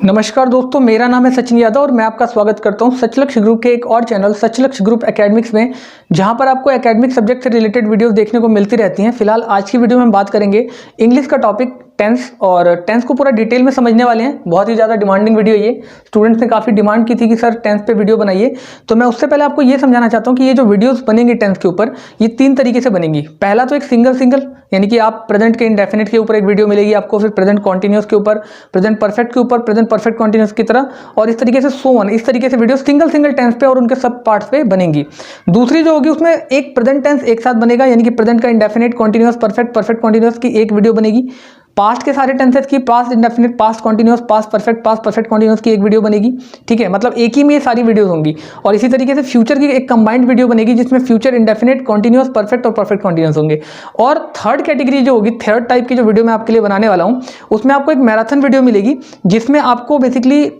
नमस्कार दोस्तों, मेरा नाम है सचिन यादव और मैं आपका स्वागत करता हूं सचलक्ष्य ग्रुप के एक और चैनल सचलक्ष्य ग्रुप एकेडमिक्स में, जहां पर आपको एकेडमिक सब्जेक्ट से रिलेटेड वीडियोस देखने को मिलती रहती हैं। फिलहाल आज की वीडियो में हम बात करेंगे इंग्लिश का टॉपिक टेंस, और टेंस को पूरा डिटेल में समझने वाले हैं। बहुत ही ज़्यादा डिमांडिंग वीडियो ये, स्टूडेंट्स ने काफ़ी डिमांड की थी कि सर टेंस पे वीडियो बनाइए। तो मैं उससे पहले आपको ये समझाना चाहता हूँ कि ये जो वीडियोस बनेंगी टेंस के ऊपर, ये 3 तरीके से बनेंगी। पहला तो एक सिंगल यानी कि आप प्रेजेंट के इंडेफिनिट के ऊपर एक वीडियो मिलेगी आपको, फिर प्रेजेंट कॉन्टिन्यूस के ऊपर, प्रेजेंट परफेक्ट के ऊपर, प्रेजेंट परफेक्ट कॉन्टिन्यूस की तरह, और इस तरीके से सो ऑन, इस तरीके से वीडियो सिंगल टेंस पे और उनके सब पार्ट्स पे बनेंगी। दूसरी जो होगी उसमें एक प्रेजेंट टेंस एक साथ बनेगा, यानी कि प्रेजेंट का indefinite, continuous, perfect, perfect continuous की एक वीडियो बनेगी। पास्ट के सारे टेंसेस की, past indefinite, past continuous, past perfect continuous की एक वीडियो बनेगी। ठीक है, मतलब एक ही में ये सारी वीडियोस होंगी। और इसी तरीके से फ्यूचर की एक कंबाइंड वीडियो बनेगी जिसमें फ्यूचर इंडेफिनिट, कॉन्टिन्यूस, परफेक्ट और परफेक्ट कॉन्टिन्यूस होंगे। और थर्ड कैटेगरी जो होगी, थर्ड टाइप की जो वीडियो मैं आपके लिए बनाने वाला हूं, उसमें आपको एक मैराथन वीडियो मिलेगी जिसमें आपको बेसिकली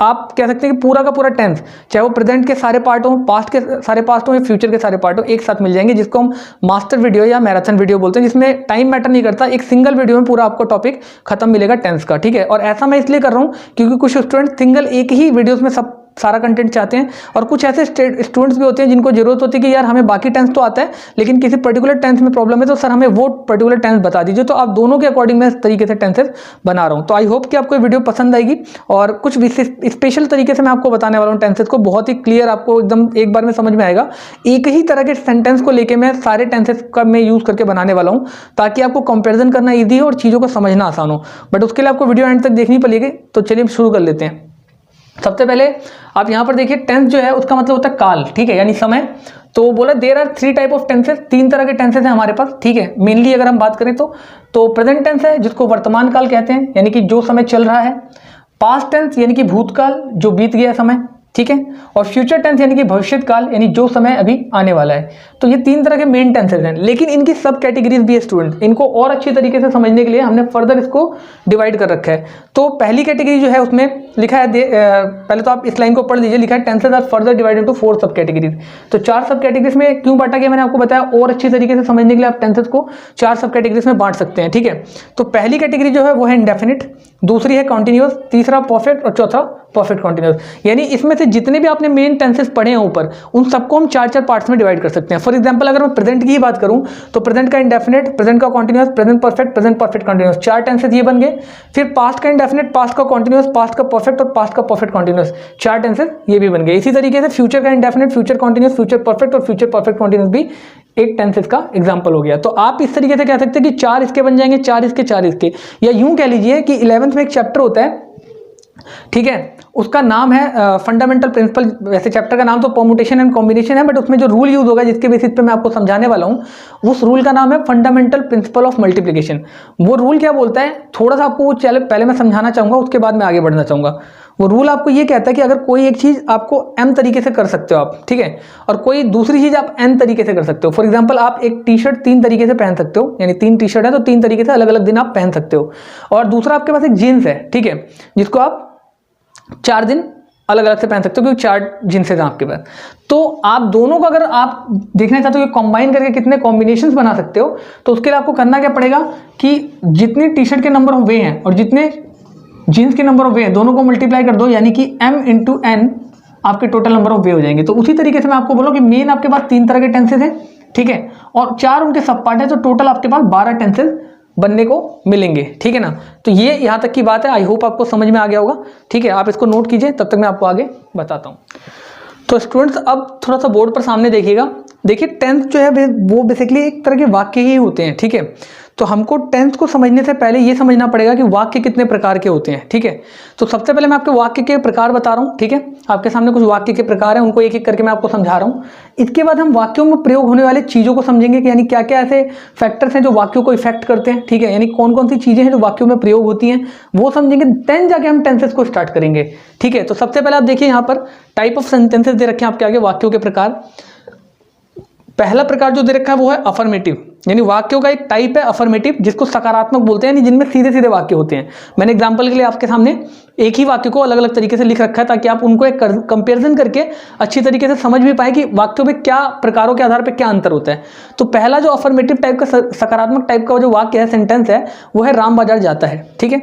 आप कह सकते हैं कि पूरा का पूरा टेंस, चाहे वो प्रेजेंट के सारे पार्ट हो, पास्ट के सारे पार्ट हो या फ्यूचर के सारे पार्ट हो, एक साथ मिल जाएंगे, जिसको हम मास्टर वीडियो या मैराथन वीडियो बोलते हैं, जिसमें टाइम मैटर नहीं करता। एक सिंगल वीडियो में पूरा आपको टॉपिक खत्म मिलेगा टेंस का। ठीक है, और ऐसा मैं इसलिए कर रहा हूँ क्योंकि कुछ स्टूडेंट सिंगल एक ही वीडियोस में सब सारा कंटेंट चाहते हैं, और कुछ ऐसे स्टूडेंट्स भी होते हैं जिनको जरूरत होती है कि यार हमें बाकी टेंस तो आता है लेकिन किसी पर्टिकुलर टेंस में प्रॉब्लम है, तो सर हमें वो पर्टिकुलर टेंस बता दीजिए। तो आप दोनों के अकॉर्डिंग मैं इस तरीके से टेंसेस बना रहा हूं। तो आई होप कि आपको ये वीडियो पसंद आएगी, और कुछ स्पेशल तरीके से मैं आपको बताने वाला हूं टेंसेस को, बहुत ही क्लियर, आपको एकदम एक बार में समझ में आएगा। एक ही तरह के सेंटेंस को लेकर मैं सारे टेंसेस का मैं यूज करके बनाने वाला हूं, ताकि आपको कंपेरिजन करना ईजी हो और चीज़ों को समझना आसान हो। बट उसके लिए आपको वीडियो एंड तक देखनी पड़ेगी। तो चलिए शुरू कर लेते हैं। सबसे पहले आप यहां पर देखिए, टेंस जो है उसका मतलब होता है काल। ठीक है, यानी समय। तो बोला there are 3 type of tenses, 3 तरह के टेंसेस हैं हमारे पास। ठीक है, मेनली अगर हम बात करें तो प्रेजेंट टेंस है जिसको वर्तमान काल कहते हैं, यानी कि जो समय चल रहा है। पास्ट टेंस यानी कि भूतकाल, जो बीत गया समय। ठीक है, और फ्यूचर टेंस यानी कि भविष्य काल, यानी जो समय अभी आने वाला है। तो ये 3 तरह के मेन टेंसेस हैं, लेकिन इनकी सब कैटेगरीज भी है स्टूडेंट। इनको और अच्छी तरीके से समझने के लिए हमने फर्दर इसको डिवाइड कर रखा है। तो पहली कैटेगरी जो है उसमें लिखा है, पहले तो आप इस लाइन को पढ़ लीजिए, लिखा है tenses are further divided into 4 सब कैटेगरीज। तो 4 सब कैटेगरीज में क्यों बांटा गया मैंने आपको बताया, और अच्छी तरीके से समझने के लिए आप टेंसेस को 4 सब कैटेगरीज में बांट सकते हैं। ठीक है, तो पहली कैटेगरी जो है वो है इंडेफिनिट, दूसरी है कॉन्टिन्यूअस, तीसरा परफेक्ट और चौथा परफेक्ट कॉन्टिन्यूअस। यानी इसमें से जितने भी आपने मेन टेंसेस पढ़े हैं ऊपर, उन सबको हम 4 पार्ट्स में डिवाइड कर सकते हैं। फॉर एग्जांपल अगर मैं प्रेजेंट की ही बात करूं तो प्रेजेंट का इंडेफिनिट, प्रेजेंट का continuous, present perfect continuous, 4 tenses ये बन गए। फिर पास्ट का इंडेफिनिट, पास्ट का कॉन्टिन्यूअस, पास्ट का परफेक्ट और पास्ट का परफेक्ट कॉन्टिन्यूअस, 4 टेंसेस ये भी बन गए। इसी तरीके से फ्यूचर का indefinite, future continuous, future perfect और फ्यूचर परफेक्ट कॉन्टिन्यूअस भी एक टेंसेस का एग्जांपल हो गया। तो आप इस तरीके से कह सकते हैं कि 4 इसके बन जाएंगे, 4 इसके, 4 इसके। या यूं कह लीजिए कि 11th में एक चैप्टर होता है, ठीक है, उसका नाम है फंडामेंटल प्रिंसिपल। वैसे चैप्टर का नाम तो परम्यूटेशन एंड कॉम्बिनेशन है, बट उसमें जो रूल यूज होगा जिसके बेसिस पे मैं आपको समझाने वाला हूं, उस रूल का नाम है फंडामेंटल प्रिंसिपल ऑफ मल्टीप्लिकेशन। वो रूल क्या बोलता है, थोड़ा सा आपको वो पहले मैं समझाना चाहूंगा, उसके बाद मैं आगे बढ़ना चाहूंगा। वो रूल आपको ये कहता है कि अगर कोई एक चीज आपको m तरीके से कर सकते हो आप, ठीक है, और कोई दूसरी चीज आप n तरीके से कर सकते हो। फॉर एग्जांपल आप एक टी शर्ट 3 तरीके से पहन सकते हो, यानी 3 टी शर्ट है तो 3 तरीके से अलग अलग दिन आप पहन सकते हो। और दूसरा आपके पास एक जीन्स है, ठीक है, जिसको आप 4 दिन अलग अलग से पहन सकते हो, क्योंकि 4 जींसेज हैं आपके पास। तो आप दोनों को अगर आप देखना चाहते हो कि कंबाइन करके कितने कॉम्बिनेशंस बना सकते हो, तो उसके लिए आपको करना क्या पड़ेगा कि जितनी टी शर्ट के नंबर ऑफ वे हैं और जितने जीन्स के नंबर ऑफ वे हैं, दोनों को मल्टीप्लाई कर दो, यानी कि m इंटू n आपके टोटल नंबर ऑफ वे हो जाएंगे। तो उसी तरीके से मैं आपको बोलूँ कि मेन आपके पास 3 तरह के टेंसेज हैं, ठीक है, और 4 उनके सब पार्ट है, तो टोटल आपके पास 12 टेंसेज बनने को मिलेंगे। ठीक है ना, तो ये यहां तक की बात है। आई होप आपको समझ में आ गया होगा। ठीक है, आप इसको नोट कीजिए, तब तक मैं आपको आगे बताता हूं। तो स्टूडेंट्स अब थोड़ा सा बोर्ड पर सामने देखिएगा। देखिए टेंस जो है वो बेसिकली एक तरह के वाक्य ही होते हैं। ठीक है, तो हमको टेंस को समझने से पहले ये समझना पड़ेगा कि वाक्य कितने प्रकार के होते हैं। ठीक है, तो सबसे पहले मैं आपके वाक्य के प्रकार बता रहा हूँ। ठीक है, आपके सामने कुछ वाक्य के प्रकार हैं, उनको एक एक करके मैं आपको समझा रहा हूँ। इसके बाद हम वाक्यों में प्रयोग होने वाली चीज़ों को समझेंगे कि यानी क्या क्या ऐसे फैक्टर्स हैं जो वाक्यों को इफेक्ट करते हैं। ठीक है, यानी कौन कौन सी चीज़ें हैं जो वाक्यों में प्रयोग होती हैं, वो समझेंगे, देन जाके हम टेंसेस को स्टार्ट करेंगे। ठीक है, तो सबसे पहले आप देखिए यहाँ पर टाइप ऑफ सेंटेंसेस दे रखे हैं आपके आगे, वाक्यों के प्रकार। पहला प्रकार जो दे रखा है वो है अफर्मेटिव, यानी वाक्यों का एक टाइप है अफर्मेटिव, जिसको सकारात्मक बोलते हैं, यानी जिनमें सीधे सीधे वाक्य होते हैं। मैंने एग्जांपल के लिए आपके सामने एक ही वाक्य को अलग अलग तरीके से लिख रखा है, ताकि आप उनको एक कंपैरिजन करके अच्छी तरीके से समझ भी पाए कि वाक्यों में क्या प्रकारों के आधार पर क्या अंतर होता है। तो पहला जो अफर्मेटिव टाइप का, सकारात्मक टाइप का जो वाक्य है, सेंटेंस है, वो है राम बाजार जाता है। ठीक है,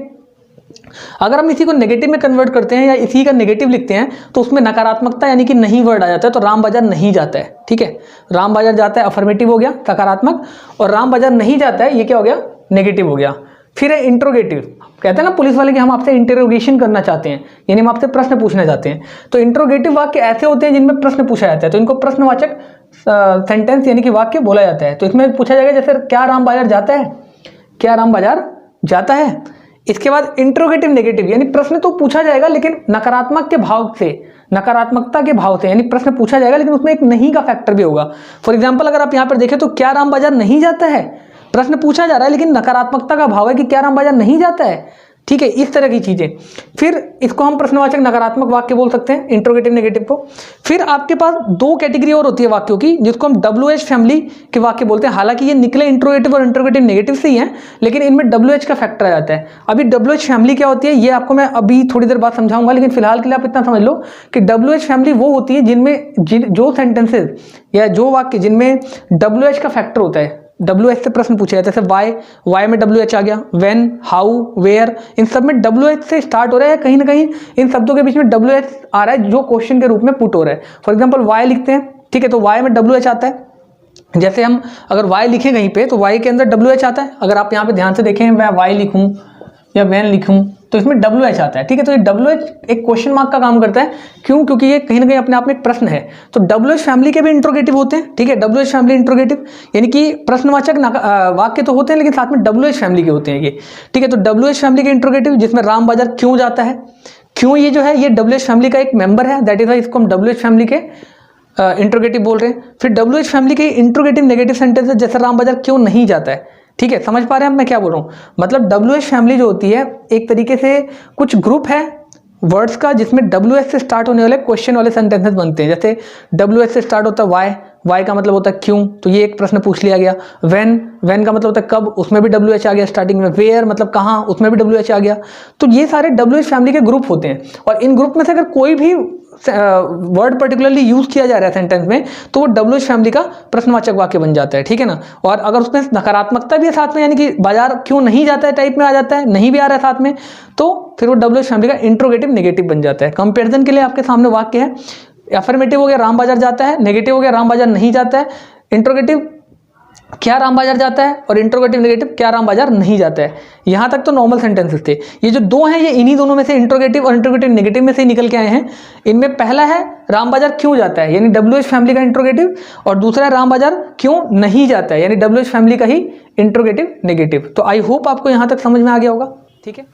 अगर हम इसी को नेगेटिव में कन्वर्ट करते हैं या इसी का नेगेटिव लिखते हैं तो उसमें नकारात्मकता यानी कि नहीं वर्ड आ जाता है, तो राम बाजार नहीं जाता है। ठीक है, राम बाजार जाता है अफर्मेटिव हो गया सकारात्मक, और राम बाजार नहीं जाता है ये क्या हो गया, नेगेटिव हो गया। फिर है इंट्रोगेटिव, कहते हैं ना पुलिस वाले कि हम आपसे इंटरोगेशन करना चाहते हैं, यानी हम आपसे प्रश्न पूछना चाहते हैं। तो इंट्रोगेटिव वाक्य ऐसे होते हैं जिनमें प्रश्न पूछा जाता है, तो इनको प्रश्नवाचक सेंटेंस यानी कि वाक्य बोला जाता है। तो इसमें पूछा जाएगा जैसे क्या राम बाजार जाता है, क्या राम बाजार जाता है। इसके बाद इंट्रोगेटिव नेगेटिव, यानी प्रश्न तो पूछा जाएगा लेकिन नकारात्मक के भाव से, नकारात्मकता के भाव से, यानी प्रश्न पूछा जाएगा लेकिन उसमें एक नहीं का फैक्टर भी होगा। फॉर एग्जांपल अगर आप यहां पर देखें तो क्या राम बाजार नहीं जाता है, प्रश्न पूछा जा रहा है लेकिन नकारात्मकता का भाव है कि क्या राम बाजार नहीं जाता है। ठीक है, इस तरह की चीजें। फिर इसको हम प्रश्नवाचक नकारात्मक वाक्य बोल सकते हैं, इंट्रोगेटिव नेगेटिव को। फिर आपके पास दो कैटेगरी और होती है वाक्यों की, जिसको हम WH फैमिली के वाक्य बोलते हैं। हालांकि ये निकले इंट्रोगेटिव और इंट्रोगेटिव नेगेटिव से ही हैं, लेकिन इनमें WH का फैक्टर आ जाता है। अभी WH फैमिली क्या होती है ये आपको मैं अभी थोड़ी देर बाद समझाऊंगा, लेकिन फिलहाल के लिए आप इतना समझ लो कि WH फैमिली वो होती है जिनमें जो सेंटेंसेज या जो वाक्य जिनमें WH का फैक्टर होता है, WH से प्रश्न पूछे जाते हैं। जैसे वाई में WH आ गया, व्हेन, हाउ, वेयर, इन सब में WH से स्टार्ट हो रहा है, कहीं ना कहीं इन शब्दों के बीच में WH आ रहा है जो क्वेश्चन के रूप में पुट हो रहा है। फॉर एग्जांपल वाई लिखते हैं, ठीक है, तो वाई में WH आता है। जैसे हम अगर वाई लिखें कहीं पे तो वाई के अंदर WH आता है। अगर आप यहाँ पे ध्यान से देखें, मैं वाई लिखूं या वैन लिखूं तो इसमें WH आता है। ठीक है, तो ये WH एक क्वेश्चन मार्क का काम करता है। क्यों? क्योंकि ये कहीं ना कहीं अपने आप में एक प्रश्न है। तो WH फैमिली के भी इंट्रोगेटिव होते हैं। ठीक है, WH फैमिली इंट्रोगेटिव यानी कि प्रश्नवाचक वाक्य तो होते हैं लेकिन साथ में WH फैमिली के होते हैं ये। ठीक है, तो WH फैमिली के इंट्रोगेटिव, जिसमें राम बाजार क्यों जाता है, क्यों ये जो है ये WH फैमिली का एक मेंबर है, दैट इज वाई इसको हम WH फैमिली के इंट्रोगेटिव बोल रहे हैं। फिर WH फैमिली के इंट्रोगेटिव नेगेटिव सेंटेंस जैसे राम बाजार क्यों नहीं जाता है। ठीक है, समझ पा रहे हैं आप मैं क्या बोल रहा हूँ। मतलब WH फैमिली जो होती है एक तरीके से कुछ ग्रुप है वर्ड्स का जिसमें WH से स्टार्ट होने वाले क्वेश्चन वाले सेंटेंसेस बनते हैं। जैसे WH से स्टार्ट होता है वाई, वाई का मतलब होता है क्यों, तो ये एक प्रश्न पूछ लिया गया। व्हेन, व्हेन का मतलब होता है कब, उसमें भी WH आ गया स्टार्टिंग में। वेयर मतलब कहाँ, उसमें भी WH आ गया। तो ये सारे WH फैमिली के ग्रुप होते हैं, और इन ग्रुप में से अगर कोई भी वर्ड पर्टिकुलरली यूज किया जा रहा है सेंटेंस में तो वो WH फैमिली का प्रश्नवाचक वाक्य बन जाता है। ठीक है ना, और अगर उसमें नकारात्मकता भी है साथ में, यानी कि बाजार क्यों नहीं जाता है टाइप में आ जाता है, नहीं भी आ रहा है साथ में, तो फिर वो WH फैमिली का इंट्रोगेटिव नेगेटिव बन जाता है। कंपेरिजन के लिए आपके सामने वाक्य है, अफर्मेटिव हो गया राम बाजार जाता है, नेगेटिव हो गया राम बाजार नहीं जाता है, इंट्रोगेटिव क्या राम बाजार जाता है, और इंट्रोगेटिव नेगेटिव क्या राम बाजार नहीं जाता है। यहां तक तो नॉर्मल सेंटेंसेस थे। ये जो दो हैं ये इन्हीं दोनों में से, इंट्रोगेटिव और इंट्रोगेटिव नेगेटिव में से ही निकल के आए हैं। इनमें पहला है राम बाजार क्यों जाता है, यानी WH फैमिली का इंट्रोगेटिव, और दूसरा है राम बाजार क्यों नहीं जाता है, यानी WH फैमिली का ही इंट्रोगेटिव नेगेटिव। तो आई होप आपको यहां तक समझ में आ गया होगा। ठीक है,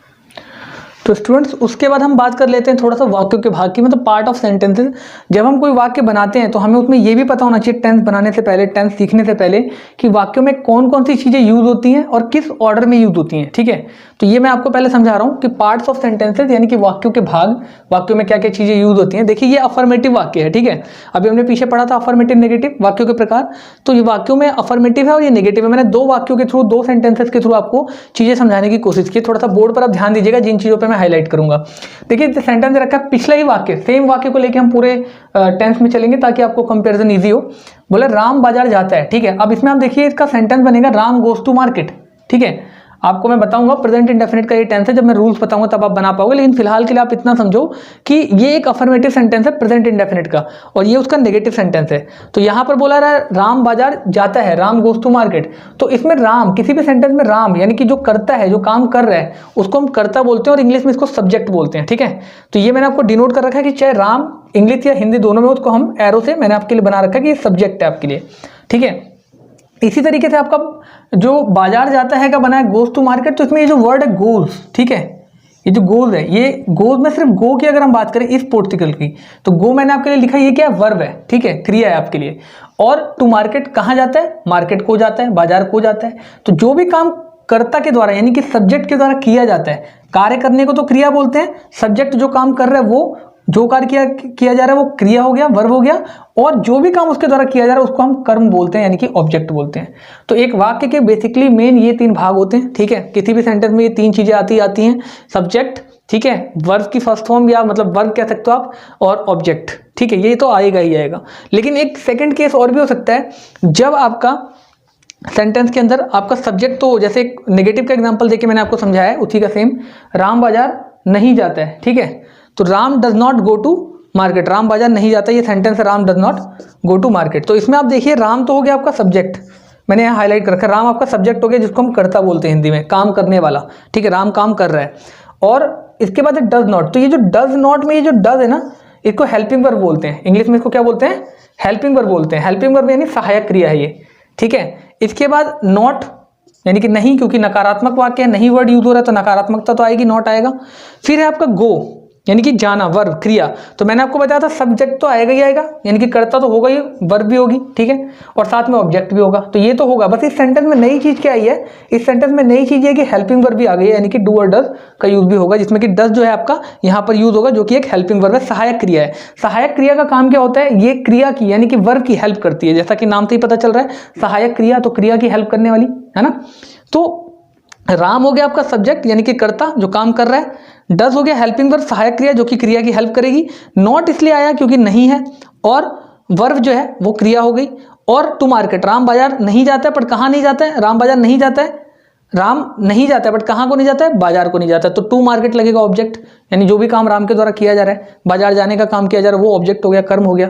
तो स्टूडेंट्स उसके बाद हम बात कर लेते हैं थोड़ा सा वाक्यों के भाग की, मतलब पार्ट ऑफ सेंटेंसेस। जब हम कोई वाक्य बनाते हैं तो हमें उसमें ये भी पता होना चाहिए टेंस बनाने से पहले, टेंस सीखने से पहले, कि वाक्यों में कौन कौन सी चीज़ें यूज होती हैं और किस ऑर्डर में यूज होती हैं। ठीक है, तो ये मैं आपको पहले समझा रहा हूँ कि पार्ट्स ऑफ सेंटेंसेस यानी कि वाक्यों के भाग, वाक्यों में क्या क्या चीज़ें यूज होती हैं। देखिए ये अफर्मेटिव वाक्य है। ठीक है, अभी हमने पीछे पढ़ा था अफर्मेटिव नेगेटिव वाक्यों के प्रकार, तो ये वाक्यों में अफर्मेटिव है और ये नेगेटिव है। मैंने दो वाक्यों के थ्रू, दो सेंटेंसेस के थ्रू आपको चीज़ें समझाने की कोशिश की। थोड़ा सा बोर्ड पर आप ध्यान दीजिएगा जिन चीज़ों पर मैं हाईलाइट करूंगा। देखिए सेंटेंस रखा है, पिछला ही वाक्य, सेम वाक्य को लेके हम पूरे टेंस में चलेंगे ताकि आपको कंपैरिजन इजी हो। बोले राम बाजार जाता है। ठीक है, अब इसमें आप देखिए इसका सेंटेंस बनेगा राम गोज टू मार्केट। ठीक है, आपको मैं बताऊंगा प्रेजेंट इंडेफिनिट का ये टेंस है, जब मैं रूल्स बताऊंगा तब आप बना पाओगे, लेकिन फिलहाल के लिए आप इतना समझो कि ये एक अफर्मेटिव सेंटेंस है प्रेजेंट इंडेफिनिट का, और ये उसका नेगेटिव सेंटेंस है। तो यहां पर बोला रहा है राम बाजार जाता है, राम गोज टू मार्केट। तो इसमें राम, किसी भी सेंटेंस में राम यानी कि जो करता है, जो काम कर रहा है, उसको हम कर्ता बोलते हैं और इंग्लिश में इसको सब्जेक्ट बोलते हैं। ठीक है, तो ये मैंने आपको डिनोट कर रखा है कि चाहे राम इंग्लिश या हिंदी दोनों में, उसको हम एरो से मैंने आपके लिए बना रखा है कि ये सब्जेक्ट है आपके लिए। ठीक है, इसी तरीके से आपका जो बाजार जाता है का बना है गोज टू मार्केट, तो इसमें ये जो वर्ड है गोज, ठीक है, ये जो गोज है, ये गोज में सिर्फ गो की अगर हम बात करें इस पोर्टिकल की, तो गो मैंने आपके लिए लिखा है, ये क्या है, वर्ब है। ठीक है, क्रिया है आपके लिए। और टू मार्केट कहाँ जाता है, मार्केट को जाता है, बाजार को जाता है। तो जो भी काम कर्ता के द्वारा यानी कि सब्जेक्ट के द्वारा किया जाता है, कार्य करने को तो क्रिया बोलते हैं, सब्जेक्ट जो काम कर रहा है, वो जो कार्य किया जा रहा है वो क्रिया हो गया, वर्ब हो गया, और जो भी काम उसके द्वारा किया जा रहा है उसको हम कर्म बोलते हैं यानी कि ऑब्जेक्ट बोलते हैं। तो एक वाक्य के बेसिकली मेन ये तीन भाग होते हैं। ठीक है, किसी भी सेंटेंस में ये तीन चीजें आती हैं, सब्जेक्ट, ठीक है, वर्ब की फर्स्ट फॉर्म या मतलब वर्ब कह सकते हो आप, और ऑब्जेक्ट। ठीक है, ये तो आएगा ही आएगा। लेकिन एक सेकंड केस और भी हो सकता है, जब आपका सेंटेंस के अंदर आपका सब्जेक्ट, तो जैसे एक नेगेटिव का एग्जांपल देके मैंने आपको समझाया है, उसी का सेम, राम बाजार नहीं जाता है, ठीक है। तो Ram does not go to market, Ram बाजार नहीं जाता, ये सेंटेंस है, Ram does not go to market. तो इसमें आप देखिए राम तो हो गया आपका सब्जेक्ट, मैंने यहाँ हाईलाइट कर रखा है, राम आपका सब्जेक्ट हो गया जिसको हम कर्ता बोलते हैं हिंदी में, काम करने वाला, ठीक है, राम काम कर रहा है। और इसके बाद डज नॉट, तो ये जो डज नॉट में ये जो डज है ना, इसको हेल्पिंग वर्ब बोलते हैं, इंग्लिश में इसको क्या बोलते हैं, हेल्पिंग वर्ब बोलते हैं। हेल्पिंग वर्ब यानी सहायक क्रिया है ये, ठीक है। इसके बाद नॉट यानी कि नहीं, क्योंकि नकारात्मक वाक्य है, नहीं वर्ड यूज हो रहा है तो नकारात्मकता तो आएगी, नॉट आएगा। फिर है आपका गो यानी कि जाना, वर्ब क्रिया, तो मैंने आपको बताया था सब्जेक्ट तो आएगा ही आएगा, यानी कि कर्ता तो होगा ही, वर्ब भी होगी, ठीक है, और साथ में ऑब्जेक्ट भी होगा, तो ये तो होगा। बस इस सेंटेंस में नई चीज क्या आई है, इस सेंटेंस में नई चीज है कि हेल्पिंग वर्ब भी आ गई है, यानी कि डू और डज का यूज भी होगा, जिसमें कि डज जो है आपका यहाँ पर यूज होगा, जो कि एक हेल्पिंग वर्ब है, सहायक क्रिया है। सहायक क्रिया का काम क्या होता है, ये क्रिया की यानी कि वर्ब की हेल्प करती है, जैसा कि नाम से ही पता चल रहा है, सहायक क्रिया, तो क्रिया की हेल्प करने वाली है ना। तो राम हो गया आपका सब्जेक्ट यानी कि कर्ता जो काम कर रहा है, डज हो गया हेल्पिंग वर्ब सहायक क्रिया जो कि क्रिया की हेल्प करेगी, नॉट इसलिए आया क्योंकि नहीं है, और वर्ब जो है वो क्रिया हो गई। और टू मार्केट, राम बाजार नहीं जाता है, पर कहाँ नहीं जाता है, राम बाजार नहीं जाता है, राम नहीं जाता है बट कहाँ को नहीं जाता है, बाजार को नहीं जाता है, तो टू मार्केट लगेगा ऑब्जेक्ट, यानी जो भी काम राम के द्वारा किया जा रहा है, बाजार जाने का काम किया जा रहा है, वो ऑब्जेक्ट हो गया, कर्म हो गया।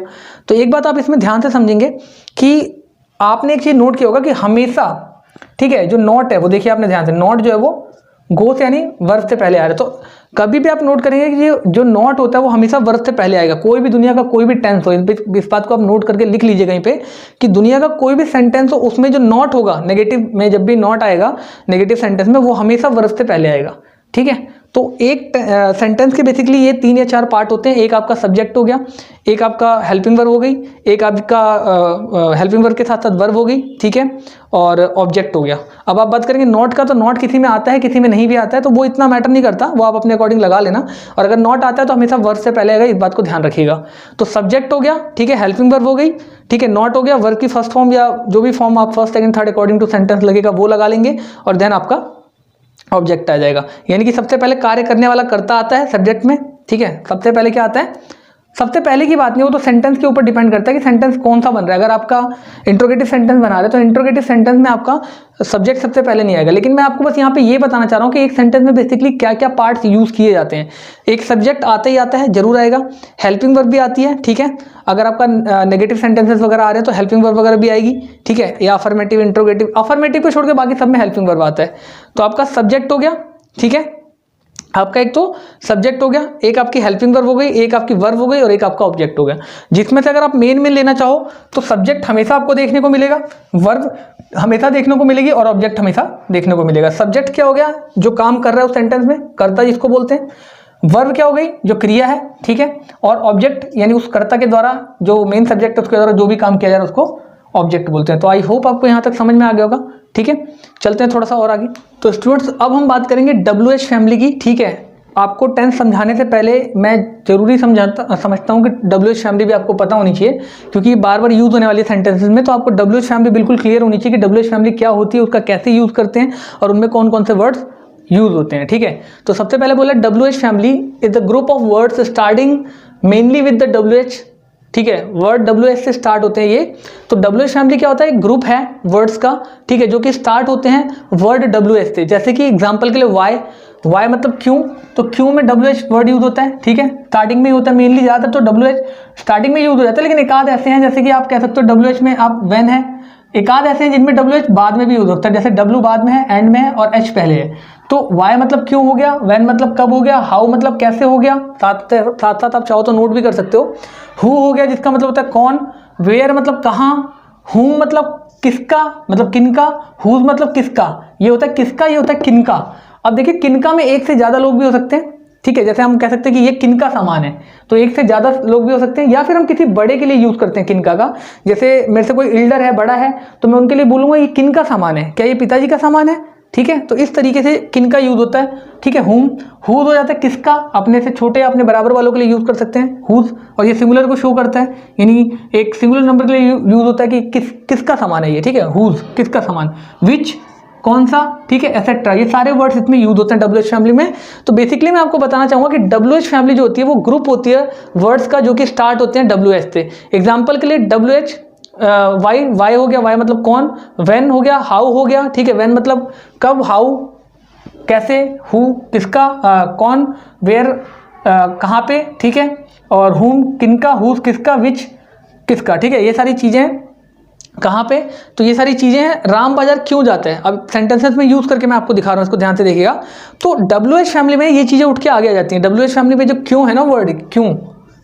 तो एक बात आप इसमें ध्यान से समझेंगे कि आपने एक चीज नोट किया होगा कि हमेशा, ठीक है, जो नॉट है वो देखिए आपने ध्यान से, नॉट जो है वो गो से यानी वर्ब से पहले आ रहा है। तो कभी भी आप नोट करेंगे कि जो नॉट होता है वो हमेशा वर्ब से पहले आएगा, कोई भी दुनिया का कोई भी टेंस हो, इस बात को आप नोट करके लिख लीजिए कहीं पे कि दुनिया का कोई भी सेंटेंस हो उसमें जो नॉट होगा, नेगेटिव में जब भी नॉट आएगा नेगेटिव सेंटेंस में, वो हमेशा वर्ब से पहले आएगा, ठीक है। तो एक सेंटेंस के बेसिकली ये 3 या 4 पार्ट होते हैं, एक आपका सब्जेक्ट हो गया, एक आपका हेल्पिंग वर्ब हो गई, एक आपका हेल्पिंग वर्ब के साथ साथ वर्ब हो गई, ठीक है, और ऑब्जेक्ट हो गया। अब आप बात करेंगे नॉट का, तो नॉट किसी में आता है किसी में नहीं भी आता है, तो वो इतना मैटर नहीं करता, वो आप अपने अकॉर्डिंग लगा लेना, और अगर नॉट आता है तो हमेशा वर्ब से पहले आएगा, इस बात को ध्यान रखिएगा। तो सब्जेक्ट हो गया, ठीक है, हेल्पिंग वर्ब हो गई, ठीक है, नॉट हो गया, वर्ब की फर्स्ट फॉर्म या जो भी फॉर्म आप first second third according to sentence लगेगा वो लगा लेंगे, और देन आपका ऑब्जेक्ट आ जाएगा। यानी कि सबसे पहले कार्य करने वाला कर्ता आता है सब्जेक्ट में, ठीक है, सबसे पहले क्या आता है, सबसे पहले की बात नहीं, वो तो सेंटेंस के ऊपर डिपेंड करता है कि सेंटेंस कौन सा बन रहा है। अगर आपका इंट्रोगेटिव सेंटेंस बना रहे हैं तो इंट्रोगेटिव सेंटेंस में आपका सब्जेक्ट सबसे पहले नहीं आएगा, लेकिन मैं आपको बस यहाँ पे ये बताना चाह रहा हूँ कि एक सेंटेंस में बेसिकली क्या क्या पार्ट्स यूज किए जाते हैं। एक सब्जेक्ट आता ही आता है, जरूर आएगा, हेल्पिंग वर्ब भी आती है, ठीक है, अगर आपका नेगेटिव सेंटेंसेस वगैरह आ रहे हैं तो हेल्पिंग वर्ब वगैरह भी आएगी, ठीक है, या अफर्मेटिव, इंट्रोगेटिव, अफर्मेटिव को छोड़ के बाकी सब में हेल्पिंग वर्ब आता है। तो आपका सब्जेक्ट हो गया, ठीक है, आपका एक तो सब्जेक्ट हो गया, एक आपकी हेल्पिंग वर्ब हो गई, एक आपकी वर्ब हो गई, और एक आपका ऑब्जेक्ट हो गया। जिसमें से अगर आप मेन में लेना चाहो तो सब्जेक्ट हमेशा आपको देखने को मिलेगा, वर्ब हमेशा देखने को मिलेगी, और ऑब्जेक्ट हमेशा देखने को मिलेगा। सब्जेक्ट क्या हो गया, जो काम कर रहा है उस सेंटेंस में, कर्ता जिसको बोलते हैं। वर्ब क्या हो गई, जो क्रिया है, ठीक है, और ऑब्जेक्ट यानी उस कर्ता के द्वारा जो मेन सब्जेक्ट है उसके द्वारा जो भी काम किया जा रहा है उसको ऑब्जेक्ट बोलते हैं। तो आई होप आपको यहाँ तक समझ में आ गया होगा, ठीक है। चलते हैं थोड़ा सा और आगे। तो स्टूडेंट्स अब हम बात करेंगे WH फैमिली की, ठीक है। आपको टेंस समझाने से पहले मैं जरूरी समझता हूँ कि WH फैमिली भी आपको पता होनी चाहिए, क्योंकि बार बार यूज होने वाली सेंटेंसेस में, तो आपको WH फैमिली बिल्कुल क्लियर होनी चाहिए कि WH फैमिली क्या होती है, उसका कैसे यूज करते हैं, और उनमें कौन कौन से वर्ड्स यूज होते हैं, ठीक है। तो सबसे पहले बोला WH family is the group of words starting mainly with the WH, ठीक है, वर्ड WH से स्टार्ट होते हैं ये। तो WH फैमिली क्या होता है, एक ग्रुप है वर्ड्स का, ठीक है, जो कि स्टार्ट होते हैं वर्ड WH से। जैसे कि एग्जांपल के लिए वाई मतलब क्यों, तो क्यों में WH वर्ड यूज होता है, ठीक है, स्टार्टिंग में ही होता है मेनली, ज़्यादातर तो WH स्टार्टिंग में यूज हो जाता है, लेकिन एक आध ऐसे हैं जैसे कि आप कह सकते हो WH में आप व्हेन है, एक आध ऐसे हैं जिनमें WH बाद में भी यूज होता है, जैसे W बाद में है, एंड में है, और H पहले है। तो वाई मतलब क्यों हो गया, व्हेन मतलब कब हो गया, हाउ मतलब कैसे हो गया, साथ साथ आप चाहो तो नोट भी कर सकते हो। हु हो गया जिसका मतलब होता है कौन, वेयर मतलब कहाँ, हुम मतलब किसका, मतलब किनका, हुज मतलब किसका, ये होता है किसका, ये होता है किनका। अब देखिए किनका में एक से ज्यादा लोग भी हो सकते हैं, ठीक है, जैसे हम कह सकते हैं कि ये किनका सामान है, तो एक से ज्यादा लोग भी हो सकते हैं, या फिर हम किसी बड़े के लिए यूज करते हैं किनका का। जैसे मेरे से कोई एल्डर है, बड़ा है, तो मैं उनके लिए बोलूंगा ये किनका सामान है, क्या ये पिताजी का सामान है, ठीक है। तो इस तरीके से किनका यूज होता है, ठीक है। हुज हो जाता है किसका, अपने से छोटे अपने बराबर वालों के लिए यूज कर सकते हैं हुज, और ये सिंगुलर को शो करता है, यानी एक सिंगुलर नंबर के लिए यूज होता है कि किसका सामान है ये, ठीक है, हुज किसका सामान, विच कौन सा, ठीक है, एसेट्रा, ये सारे वर्ड्स इसमें यूज होते हैं WH फैमिली में। तो बेसिकली मैं आपको बताना चाहूंगा कि WH फैमिली जो होती है वो ग्रुप होती है वर्ड्स का जो कि स्टार्ट होते हैं WH से। एग्जांपल के लिए WH वाई, वाई हो गया, वाई मतलब कौन, व्हेन हो गया, हाउ हो गया, ठीक है, व्हेन मतलब कब, हाउ कैसे, हु किसका, कौन, वेयर कहाँ पे, ठीक है, और हुम किनका, हुज किसका, विच किसका, ठीक है, ये सारी चीज़ें कहाँ पे, तो ये सारी चीज़ें हैं। राम बाजार क्यों जाते हैं, अब सेंटेंसेस में यूज़ करके मैं आपको दिखा रहा हूँ, इसको ध्यान से देखिएगा। तो WH फैमिली में ये चीज़ें उठ के आगे आ जाती हैं। WH फैमिली में जो क्यों है ना वर्ड, क्यों,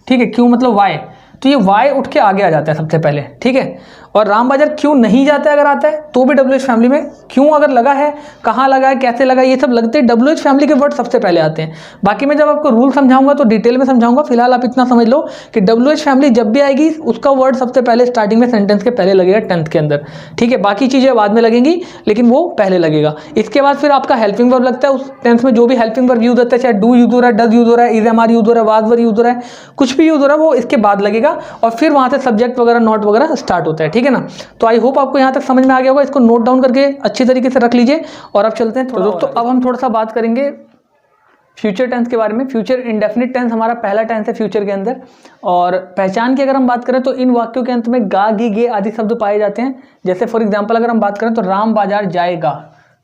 ठीक है, क्यों मतलब वाई, तो ये वाई उठ के आगे आ जाता है सबसे पहले, ठीक है। और राम बाजार क्यों नहीं जाता है, अगर आता है तो भी WH फैमिली में क्यों अगर लगा है, कहाँ लगा है, कैसे लगा, ये सब लगते हैं WH फैमिली के वर्ड सबसे पहले आते हैं। बाकी मैं जब आपको रूल समझाऊंगा तो डिटेल में समझाऊंगा, फिलहाल आप इतना समझ लो कि WH फैमिली जब भी आएगी उसका वर्ड सबसे पहले स्टार्टिंग में सेंटेंस के पहले लगेगा टेंथ के अंदर, ठीक है। बाकी चीज़ें बाद में लगेंगी लेकिन वो पहले लगेगा। इसके बाद फिर आपका हेल्पिंग वर्ब लगता है, उस टेंस में जो भी हेल्पिंग वर्ब यूज होता है, चाहे डू यूज हो रहा है, डज यूज हो रहा है, इज एम आर यूज हो रहा है, वाज वर यूज हो रहा है, कुछ भी यूज हो रहा है वो इसके बाद लगेगा और फिर वहाँ से सब्जेक्ट वगैरह नॉट वगैरह स्टार्ट होता है, ठीक है ना। तो आई होप आपको यहाँ तक समझ में आ गया होगा, इसको नोट डाउन करके अच्छी तरीके से रख लीजिए। और अब चलते हैं तो दोस्तों, अब हम थोड़ा सा बात करेंगे फ्यूचर टेंस के बारे में। फ्यूचर इंडेफिनिट टेंस हमारा पहला टेंस है फ्यूचर के अंदर। और पहचान की अगर हम बात करें तो इन वाक्यों के अंत में गा, गी, गे आदि शब्द पाए जाते हैं। जैसे फॉर एग्जांपल अगर हम बात करें तो राम बाजार जाएगा,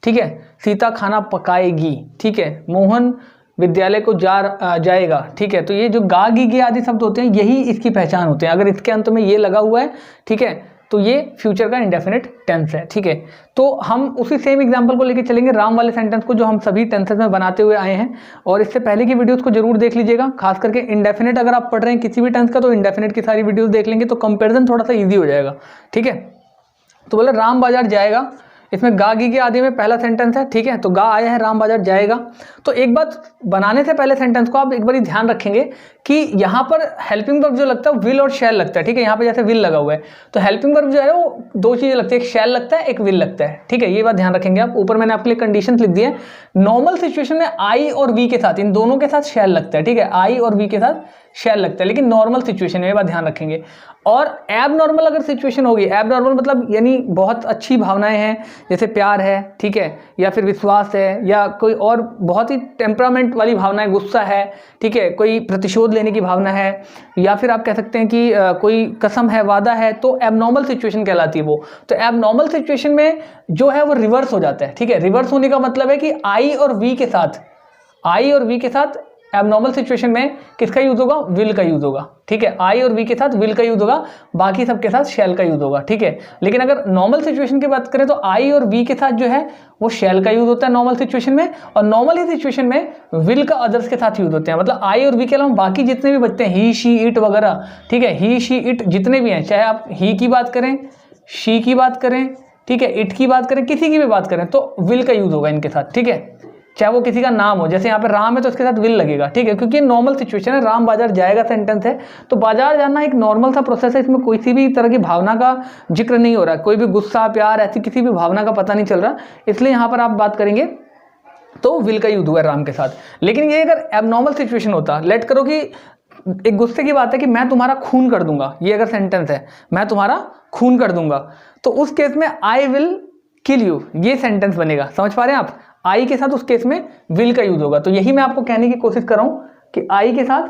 ठीक है, सीता खाना पकाएगी, ठीक है, मोहन विद्यालय को जाएगा, ठीक है। तो ये जो गा, गी, गे आदि शब्द होते हैं यही इसकी पहचान होते हैं। अगर इसके अंत में ये लगा हुआ है, ठीक है, तो ये फ्यूचर का इंडेफिनिट टेंस है, ठीक है। तो हम उसी सेम एग्जांपल को लेके चलेंगे राम वाले सेंटेंस को जो हम सभी टेंसेस में बनाते हुए आए हैं। और इससे पहले की वीडियोस को जरूर देख लीजिएगा, खास करके इंडेफिनिट अगर आप पढ़ रहे हैं किसी भी टेंस का तो इंडेफिनिट की सारी वीडियोस देख लेंगे तो कंपैरिजन थोड़ा सा ईजी हो जाएगा, ठीक है। तो बोले राम बाजार जाएगा, इसमें गा, गी के आदि में पहला सेंटेंस है, ठीक है। तो गा आया है, राम बाजार जाएगा। तो एक बात बनाने से पहले सेंटेंस को आप एक बार ध्यान रखेंगे कि यहाँ पर हेल्पिंग वर्ब जो लगता है विल और शैल लगता है, ठीक है। यहाँ पे जैसे विल लगा हुआ है तो हेल्पिंग वर्ब जो है वो दो चीजें लगती है, एक शैल लगता है, एक विल लगता है, ठीक है। ये बात ध्यान रखेंगे आप। ऊपर मैंने आपके लिए कंडीशन लिख दी है। नॉर्मल सिचुएशन में आई और वी के साथ, इन दोनों के साथ शैल लगता है, ठीक है, आई और वी के साथ शैल लगता है, लेकिन नॉर्मल सिचुएशन में ये बात ध्यान रखेंगे। और एब नॉर्मल अगर सिचुएशन होगी, एब नॉर्मल मतलब यानी बहुत अच्छी भावनाएं हैं, जैसे प्यार है, ठीक है, या फिर विश्वास है, या कोई और बहुत ही टेम्परामेंट वाली भावनाएं, गुस्सा है, ठीक है, कोई प्रतिशोध लेने की भावना है, या फिर आप कह सकते हैं कि कोई कसम है, वादा है, तो एबनॉर्मल सिचुएशन कहलाती है वो। तो एबनॉर्मल सिचुएशन में जो है वो रिवर्स हो जाता है, ठीक है। रिवर्स होने का मतलब है कि आई और वी के साथ, आई और वी के साथ एबनॉर्मल सिचुएशन में किसका यूज होगा, विल का यूज होगा, ठीक है। आई और वी के साथ विल का यूज होगा, बाकी सबके साथ शैल का यूज होगा, ठीक है। लेकिन अगर नॉर्मल सिचुएशन की बात करें तो आई और वी के साथ जो है वो शैल का यूज होता है नॉर्मल सिचुएशन में, और नॉर्मल ही सिचुएशन में विल का अदर्स के साथ यूज होते हैं। मतलब आई और वी के अलावा बाकी जितने भी बचते हैं, ही, शी, इट वगैरह, ठीक है, ही, शी, इट जितने भी हैं, चाहे आप ही की बात करें, शी की बात करें, ठीक है, इट की बात करें, किसी की भी बात करें, तो विल का यूज होगा इनके साथ, ठीक है। चाहे वो किसी का नाम हो, जैसे यहाँ पे राम है तो उसके साथ विल लगेगा, ठीक है, क्योंकि नॉर्मल सिचुएशन है, राम बाजार जाएगा सेंटेंस है। तो बाजार जाना एक नॉर्मल सा प्रोसेस है, इसमें कोई सी भी तरह की भावना का जिक्र नहीं हो रहा है, कोई भी गुस्सा, प्यार, ऐसी किसी भी भावना का पता नहीं चल रहा, इसलिए यहाँ पर आप बात करेंगे तो विल का यूज हुआ है राम के साथ। लेकिन ये अगर एबनॉर्मल सिचुएशन होता, लेट करो कि एक गुस्से की बात है कि मैं तुम्हारा खून कर दूंगा, ये अगर सेंटेंस है, मैं तुम्हारा खून कर दूंगा, तो उस केस में आई विल किल यू, ये सेंटेंस बनेगा। समझ पा रहे हैं आप, आई के साथ उस केस में विल का यूज होगा। तो यही मैं आपको कहने की कोशिश कर रहा हूं कि आई के साथ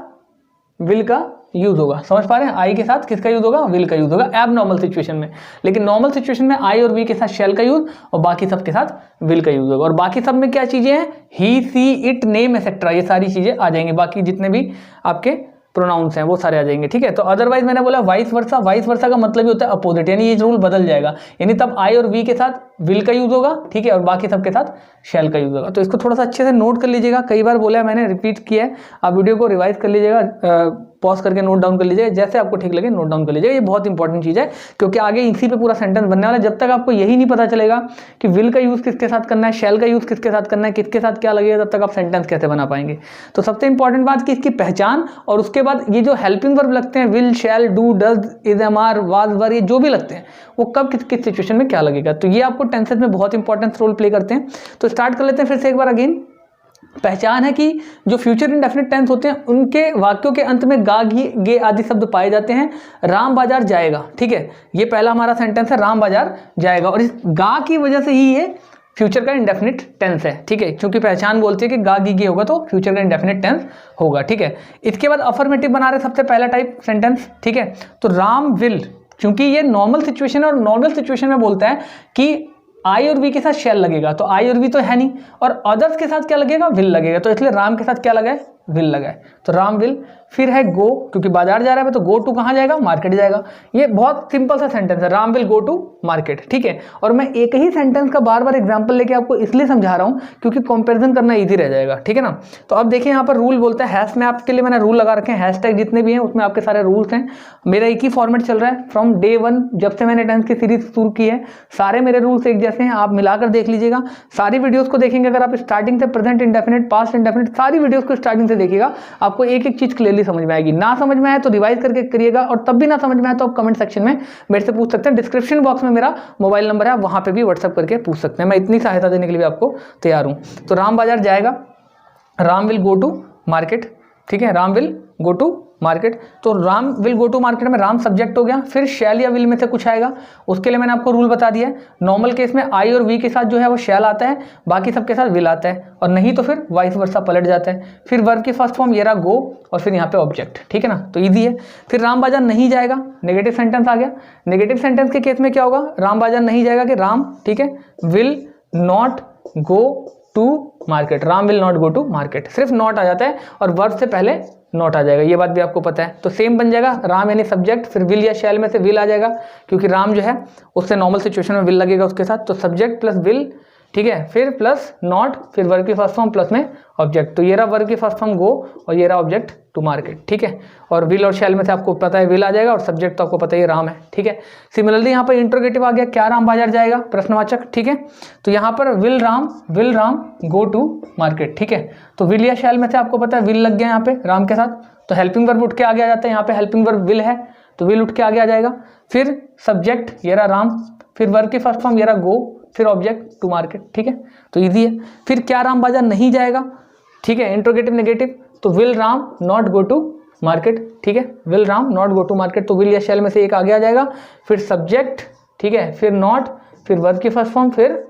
विल का यूज होगा। समझ पा रहे हैं, आई के साथ किसका यूज होगा, विल का यूज होगा एब नॉर्मल सिचुएशन में। लेकिन नॉर्मल सिचुएशन में आई और वी के साथ शैल का यूज और बाकी सब के साथ विल का यूज होगा। और बाकी सब में क्या चीजें हैं, ही, सी, इट, नेम एक्सेट्रा, ये सारी चीजें आ जाएंगी। बाकी जितने भी आपके प्रोनाउंस हैं वो सारे आ जाएंगे, ठीक है। तो अदरवाइज मैंने बोला वाइस वर्सा, वाइस वर्सा का मतलब ही होता है अपोजिट, यानी ये रूल बदल जाएगा, यानी तब आई और वी के साथ विल का यूज होगा, ठीक है, और बाकी सबके साथ शैल का यूज होगा। तो इसको थोड़ा सा अच्छे से नोट कर लीजिएगा, कई बार बोला है मैंने, रिपीट किया है, आप वीडियो को रिवाइज कर लीजिएगा, पॉज करके नोट डाउन कर लीजिएगा, जैसे आपको ठीक लगे नोट डाउन कर लीजिएगा। ये बहुत इंपॉर्टेंट चीज़ है, क्योंकि आगे इसी पे पूरा सेंटेंस बनने वाला है। जब तक आपको यही नहीं पता चलेगा कि विल का यूज़ किसके साथ करना है, शैल का यूज़ किसके साथ करना है, किसके साथ क्या लगेगा, तब तक आप सेंटेंस कैसे बना पाएंगे। तो सबसे इंपॉर्टेंट बात कि इसकी पहचान, और उसके बाद ये जो हेल्पिंग वर्ब लगते हैं, will, shall, do, does, is, am, are, was, were, ये जो भी लगते हैं वो कब किस किस सिचुएशन में क्या लगेगा, तो ये आपको टेंसेस में बहुत इंपॉर्टेंट रोल प्ले करते हैं। तो स्टार्ट कर लेते हैं फिर से एक बार अगेन। पहचान है कि जो फ्यूचर इंडेफिनिट टेंस होते हैं उनके वाक्यों के अंत में गा, गी, गे आदि शब्द पाए जाते हैं। राम बाजार जाएगा, ठीक है, ये पहला हमारा सेंटेंस है, राम बाजार जाएगा, और इस गा की वजह से ही ये फ्यूचर का इंडेफिनिट टेंस है, ठीक है, क्योंकि पहचान बोलती है कि गा, गी, गे होगा तो फ्यूचर का इंडेफिनिट टेंस होगा, ठीक है। इसके बाद अफर्मेटिव बना रहे सबसे पहला टाइप सेंटेंस, ठीक है। तो राम विल क्योंकि ये नॉर्मल सिचुएशन है और नॉर्मल सिचुएशन में बोलता है कि आई और वी के साथ शैल लगेगा, तो आई और वी तो है नहीं, और अदर्स के साथ क्या लगेगा, विल लगेगा, तो इसलिए राम के साथ क्या लगा है, विल लगा है, तो राम विल। फिर है गो, क्योंकि बाजार जा रहा है तो गो टू कहाँ जाएगा, मार्केट जाएगा। ये बहुत सिंपल सा सेंटेंस है, Ram will go to market, ठीक है। और मैं एक ही सेंटेंस का बार बार एग्जांपल लेके आपको इसलिए समझा रहा हूँ क्योंकि कंपैरिजन करना इजी रह जाएगा, ठीक है ना। तो अब देखिए यहाँ पर रूल बोलता है, हैश में आपके लिए मैंने रूल लगा रखे हैं, हैशटैग जितने भी हैं उसमें आपके सारे रूल्स हैं। मेरा एक ही फॉर्मेट चल रहा है फ्रॉम डे 1, जब से मैंने टेंस की सीरीज शुरू की है, सारे मेरे रूल्स एक जैसे हैं, आप मिलाकर देख लीजिएगा। सारी वीडियोस को देखेंगे अगर आप स्टार्टिंग से, प्रेजेंट इंडेफिनिट, पास्ट इंडेफिनिट, सारी वीडियोस को स्टार्टिंग से देखिएगा, आपको एक एक चीज क्लियरली समझ में आएगी। ना समझ में आए तो रिवाइज करके करिएगा, और तब भी ना समझ में आए तो आप कमेंट सेक्शन में मेरे से पूछ सकते हैं। डिस्क्रिप्शन बॉक्स में मेरा मोबाइल नंबर है, वहां पे भी व्हाट्सएप करके पूछ सकते हैं, मैं इतनी सहायता देने के लिए भी आपको तैयार हूं। तो राम बाजार जाएगा, Ram will go to market, ठीक है, Ram will go to market. तो Ram will go to market में राम सब्जेक्ट हो गया, फिर शैल या विल में से कुछ आएगा, उसके लिए मैंने आपको रूल बता दिया है। नॉर्मल केस में आई और वी के साथ जो है वो शैल आता है, बाकी सबके साथ विल आता है, और नहीं तो फिर वाइस वर्सा पलट जाता है। फिर वर्ब की फर्स्ट फॉर्म ये रहा गो, और फिर यहाँ पे ऑब्जेक्ट, ठीक है ना, तो ईजी है। फिर राम बाजार नहीं जाएगा, नेगेटिव सेंटेंस आ गया। नेगेटिव सेंटेंस के केस में क्या होगा, राम बाजार नहीं जाएगा कि राम, ठीक है, will not go to market, Ram will not go to market, सिर्फ नॉट आ जाता है और वर्ब से पहले नॉट आ जाएगा, ये बात भी आपको पता है। तो सेम बन जाएगा, राम यानी सब्जेक्ट, फिर विल या शैल में से विल आ जाएगा, क्योंकि राम जो है उससे नॉर्मल सिचुएशन में विल लगेगा उसके साथ, तो सब्जेक्ट प्लस विल, ठीक है, फिर प्लस नॉट, फिर वर्ब की फर्स्ट फॉर्म प्लस में ऑब्जेक्ट। तो ये रहा वर्ब की फर्स्ट फॉर्म गो, और ये रहा ऑब्जेक्ट टू मार्केट, ठीक है। और विल और शैल में से आपको पता है विल आ जाएगा, और सब्जेक्ट तो आपको पता है राम है, ठीक है। सिमिलरली यहाँ पर इंट्रोगेटिव आ गया, क्या राम बाजार जाएगा, प्रश्नवाचक, ठीक है। तो यहाँ पर will Ram go to market, ठीक है। तो विल या शैल में से आपको पता है विल लग गया यहाँ पे राम के साथ, तो हेल्पिंग वर्ब उठ के आगे आ जाता है, यहाँ पे हेल्पिंग वर्ब विल है तो विल उठ के आगे आ जाएगा। फिर सब्जेक्ट ये रहा राम, फिर वर्ब की फर्स्ट फॉर्म ये रहा गो, फिर ऑब्जेक्ट टू मार्केट, ठीक है, तो इजी है। फिर क्या राम बाजार नहीं जाएगा, ठीक है, इंट्रोगेटिव नेगेटिव, तो will Ram not go to market, ठीक है, will Ram not go to market, तो विल या शैल में से एक आगे आ जाएगा, फिर सब्जेक्ट, ठीक है, फिर नॉट, फिर वर्ब की फर्स्ट फॉर्म, फिर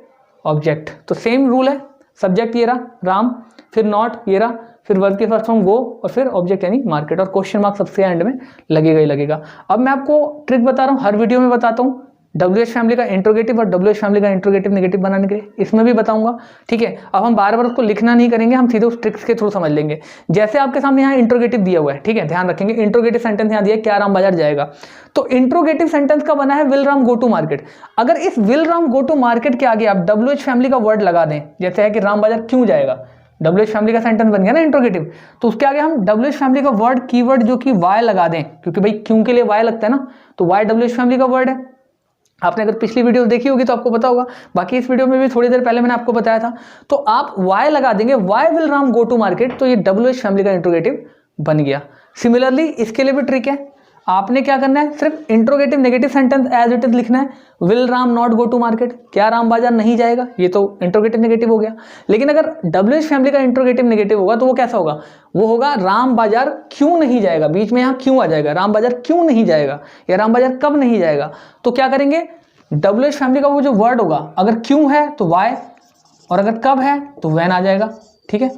ऑब्जेक्ट। तो सेम रूल है, सब्जेक्ट ये रहा राम, फिर नॉट ये रहा, फिर वर्ब की फर्स्ट फॉर्म गो, और फिर ऑब्जेक्ट यानी मार्केट, और क्वेश्चन मार्क सबसे एंड में लगेगा ही लगेगा। अब मैं आपको ट्रिक बता रहा हूँ, हर वीडियो में बताता हूँ, WH फैमिली का इंट्रोगेटिव और WH फैमिली का इंट्रोगेटिव नेगेटिव बनाने के लिए, इसमें भी बताऊंगा, ठीक है। अब हम बार बार उसको लिखना नहीं करेंगे, हम सीधे उस ट्रिक्स के थ्रू समझ लेंगे। जैसे आपके सामने यहाँ इंट्रोगेटिव दिया हुआ है, ठीक है, ध्यान रखेंगे, इंट्रोगेटिव सेंटेंस यहाँ दिया है, क्या राम बाजार जाएगा, तो इंट्रोगेटिव सेंटेंस का बना है will Ram go to market. अगर इस will Ram go to market के आगे आप WH फैमिली का वर्ड लगा दें, जैसे है कि राम बाजार क्यों जाएगा, WH फैमिली का सेंटेंस बन गया ना इंट्रोगेटिव, तो उसके आगे हम WH फैमिली का वर्ड कीवर्ड जो कि वाई लगा दें, क्योंकि भाई क्यों के लिए वाई लगता है ना, तो वाई WH फैमिली का वर्ड है। आपने अगर पिछली वीडियो देखी होगी तो आपको पता होगा, बाकी इस वीडियो में भी थोड़ी देर पहले मैंने आपको बताया था। तो आप वाई लगा देंगे, why will Ram go to market, तो ये WH फैमिली का इंट्रोगेटिव बन गया। सिमिलरली इसके लिए भी ट्रिक है, आपने क्या करना है, सिर्फ interrogative negative sentence as it is लिखना है, will Ram not go to market, क्या राम बाजार नहीं जाएगा, ये तो इंट्रोगेटिव नेगेटिव हो गया। लेकिन अगर WH फैमिली का इंट्रोगेटिव नेगेटिव होगा तो वो कैसा होगा, वो होगा राम बाजार क्यों नहीं जाएगा, बीच में यहाँ क्यों आ जाएगा, राम बाजार क्यों नहीं जाएगा या राम बाजार कब नहीं जाएगा। तो क्या करेंगे, WH फैमिली का वो जो वर्ड होगा, अगर क्यों है तो वाई, और अगर कब है तो व्हेन आ जाएगा, ठीक है।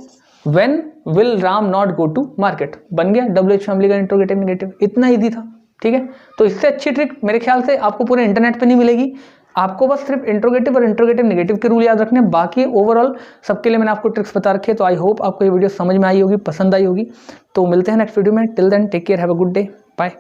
When will Ram not go to market बन गया WH फैमिली का इंट्रोगेटिव नेगेटिव, इतना इजी था, ठीक है। तो इससे अच्छी ट्रिक मेरे ख्याल से आपको पूरे इंटरनेट पे नहीं मिलेगी, आपको बस सिर्फ इंट्रोगेटिव और इंट्रोगेटिव नेगेटिव के रूल याद रखने, बाकी ओवरऑल सबके लिए मैंने आपको ट्रिक्स बता रखे हैं। तो आई होप आपको ये वीडियो समझ में आई होगी, पसंद आई होगी। तो मिलते हैं नेक्स्ट वीडियो में, till then take care, have a good day, bye.